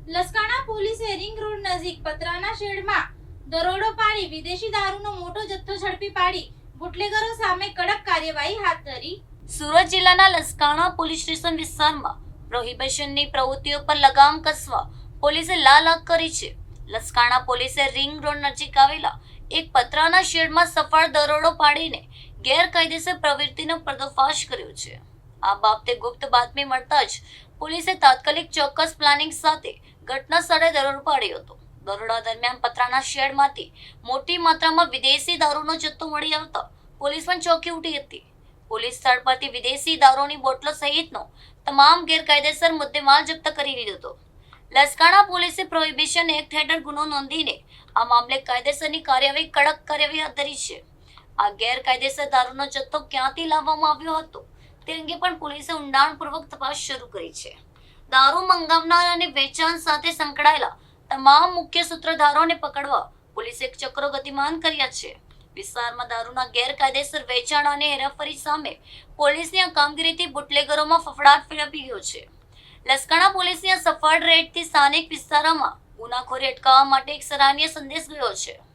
લસકાણા પોલીસે ring road નજીક પતરાના શેડમાં દરોડો પાડી વિદેશી દારૂનો મોટો જથ્થો ઝડપી પાડી બુટલેગરો સામે કડક કાર્યવાહી હાથ ધરી। સુરત જિલ્લાના લસકાણા પોલીસ સ્ટેશન વિસ્તારમાં પ્રોહિબિશનની પ્રવૃત્તિઓ પર લગામ કસવા પોલીસે લાલ આંખ કરી છે। લસકાણા પોલીસે રિંગ રોડ નજીક આવેલા એક પતરાના શેડમાં સફળ દરોડો પાડીને ગેરકાયદેસર પ્રવૃત્તિનો પર્દાફાશ કર્યો છે। આ બાબતે ગુપ્ત બાતમી મળતા જ પોલીસે તાત્કાલિક ચોક્કસ પ્લાનિંગ સાથે ઘટના સ્થળે દરોડો પાડ્યો હતો। દરોડા દરમિયાન પતરાના શેડમાંથી મોટી માત્રામાં વિદેશી દારૂનો જથ્થો મળી આવતા પોલીસ પણ ચોંકી ઉઠી હતી। પોલીસ સ્થળ પરથી વિદેશી દારૂની બોટલો સહિતનો તમામ ગેરકાયદેસર મુદ્દેમાલ જપ્ત કરી લીધો હતો। લસકાણા પોલીસે પ્રોહિબિશન એક્ટ હેઠળ ગુનો નોંધીને આ મામલે કાયદેસરની કાર્યવાહી કડક કાર્યવાહી હાથ ધરી છે। આ ગેરકાયદેસર દારૂનો જથ્થો ક્યાંથી લાવવામાં આવ્યો હતો તે અંગે પણ પોલીસે ઊંડાણપૂર્વક તપાસ શરૂ કરી છે। દારૂ મંગાવનાર અને વેચાણ સાથે સંકળાયેલા તમામ મુખ્ય સૂત્રધારોને પકડવા પોલીસે એક ચક્રો ગતિમાન કર્યા છે। વિસ્તારમાં દારૂના ગેરકાયદેસર વેચાણ અને હેરાફેરી સામે પોલીસની આ કામગીરીથી બુટલેગરોમાં ફફડાટ ફેલાવી ગયો છે। લસકાણા પોલીસની આ સફળ રેડથી સ્થાનિક વિસ્તારોમાં ગુનાખોરી અટકાવવા માટે એક સરાહનીય સંદેશ ગયો છે।